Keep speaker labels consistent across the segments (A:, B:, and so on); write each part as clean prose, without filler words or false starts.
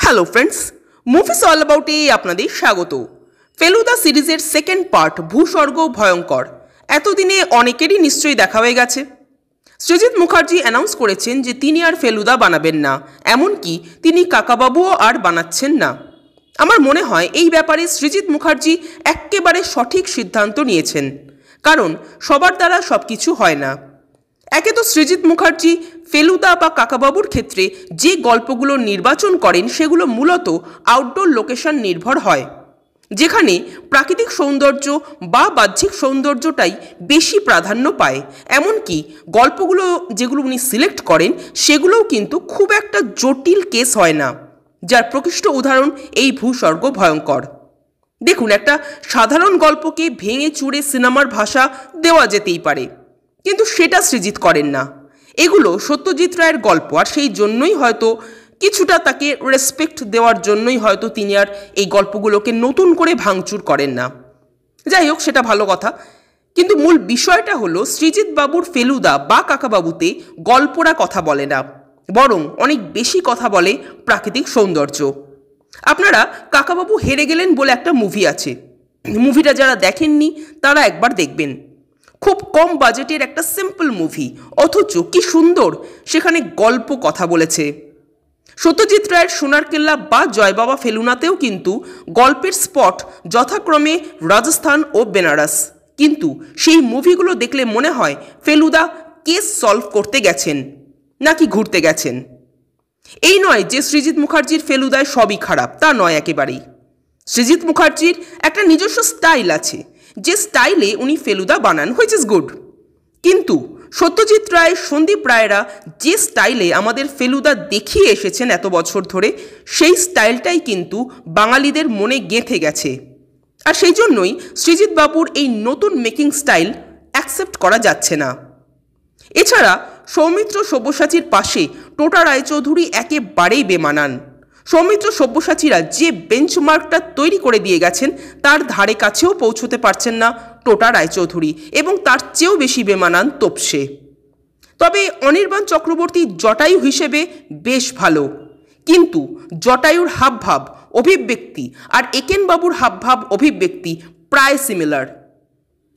A: Hello friends, movies all about a আপনাদের স্বাগত। ফেলুদা সিরিজের সেকেন্ড পার্ট ভূস্বর্গ ভয়ঙ্কর এতদিনে অনেকেরই নিশ্চয়ই দেখা হয়ে গেছে। সৃজিত মুখার্জি অ্যানাউন্স করেছেন যে তিনি আর ফেলুদা বানাবেন না, এমনকি তিনি কাকাবাবুও আর বানাচ্ছেন না। আমার মনে হয় এই ব্যাপারে সৃজিত মুখার্জি একেবারে সঠিক সিদ্ধান্ত নিয়েছেন, কারণ সবার দ্বারা সব কিছু হয় না। একে তো সৃজিত মুখার্জি ফেলুদা বা কাকাবাবুর ক্ষেত্রে যে গল্পগুলো নির্বাচন করেন সেগুলো মূলত আউটডোর লোকেশন নির্ভর হয়, যেখানে প্রাকৃতিক সৌন্দর্য বা বাহ্যিক সৌন্দর্যটাই বেশি প্রাধান্য পায়। এমনকি গল্পগুলো যেগুলো উনি সিলেক্ট করেন সেগুলোও কিন্তু খুব একটা জটিল কেস হয় না, যার প্রকৃষ্ট উদাহরণ এই ভূস্বর্গ ভয়ঙ্কর। দেখুন, একটা সাধারণ গল্পকে ভেঙে চুরে সিনেমার ভাষা দেওয়া যেতেই পারে, কিন্তু সেটা সৃজিত করেন না। এগুলো সত্যজিৎ রায়ের গল্প, আর সেই জন্যই হয়তো কিছুটা তাকে রেসপেক্ট দেওয়ার জন্যই হয়তো তিনি আর এই গল্পগুলোকে নতুন করে ভাঙচুর করেন না। যাই হোক, সেটা ভালো কথা, কিন্তু মূল বিষয়টা হলো সৃজিত বাবুর ফেলুদা বা কাকাবাবুতে গল্পরা কথা বলে না, বরং অনেক বেশি কথা বলে প্রাকৃতিক সৌন্দর্য। আপনারা কাকাবাবু হেরে গেলেন বলে একটা মুভি আছে, মুভিটা যারা দেখেননি তারা একবার দেখবেন। খুব কম বাজেটের একটা সিম্পল মুভি, অথচ কি সুন্দর সেখানে গল্প কথা বলেছে। সত্যজিৎ রায়ের সোনার কেল্লা বা জয় বাবা ফেলুনাতেও কিন্তু গল্পের স্পট যথাক্রমে রাজস্থান ও বেনারস, কিন্তু সেই মুভিগুলো দেখলে মনে হয় ফেলুদা কেস সলভ করতে গেছেন নাকি ঘুরতে গেছেন। এই নয় যে সৃজিত মুখার্জির ফেলুদায় সবই খারাপ, তা নয় একেবারেই। সৃজিত মুখার্জির একটা নিজস্ব স্টাইল আছে, যে স্টাইলে উনি ফেলুদা বানান, হুইচ ইজ গুড। কিন্তু সত্যজিৎ রায়, সন্দীপ রায়রা যে স্টাইলে আমাদের ফেলুদা দেখিয়ে এসেছেন এত বছর ধরে, সেই স্টাইলটাই কিন্তু বাঙালিদের মনে গেঁথে গেছে। আর সেই জন্যই সৃজিত বাবুর এই নতুন মেকিং স্টাইল অ্যাকসেপ্ট করা যাচ্ছে না। এছাড়া সৌমিত্র সব্যসাচীর পাশে টোটা রায়চৌধুরী একেবারেই বেমানান। সৌমিত্র সব্যসাচীরা যে বেঞ্চমার্কটা তৈরি করে দিয়ে গেছেন তার ধারে কাছেও পৌঁছতে পারছেন না টোটা রায়চৌধুরী, এবং তার চেয়েও বেশি বেমানান তোপসে। তবে অনির্বাণ চক্রবর্তী জটায়ু হিসেবে বেশ ভালো, কিন্তু জটায়ুর হাবভাব অভিব্যক্তি আর একেনবাবুর হাবভাব অভিব্যক্তি প্রায় সিমিলার।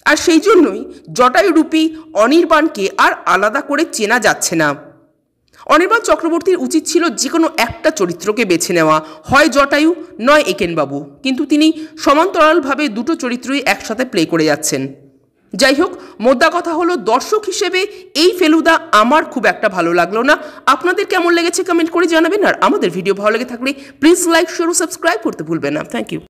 A: আর সেই জন্যই জটায়ুরূপী অনির্বাণকে আর আলাদা করে চেনা যাচ্ছে না। অনির্বাণ চক্রবর্তীর উচিত ছিল যে কোনো একটা চরিত্রকে বেছে নেওয়া, হয় জটায়ু নয় একেনবাবু, কিন্তু তিনি সমান্তরালভাবে দুটো চরিত্রই একসাথে প্লে করে যাচ্ছেন। যাই হোক, মোদ্দা কথা হলো, দর্শক হিসেবে এই ফেলুদা আমার খুব একটা ভালো লাগলো না। আপনাদের কেমন লেগেছে কমেন্ট করে জানাবেন, আর আমাদের ভিডিও ভালো লেগে থাকলে প্লিজ লাইক, শেয়ার ও সাবস্ক্রাইব করতে ভুলবেন না। Thank you.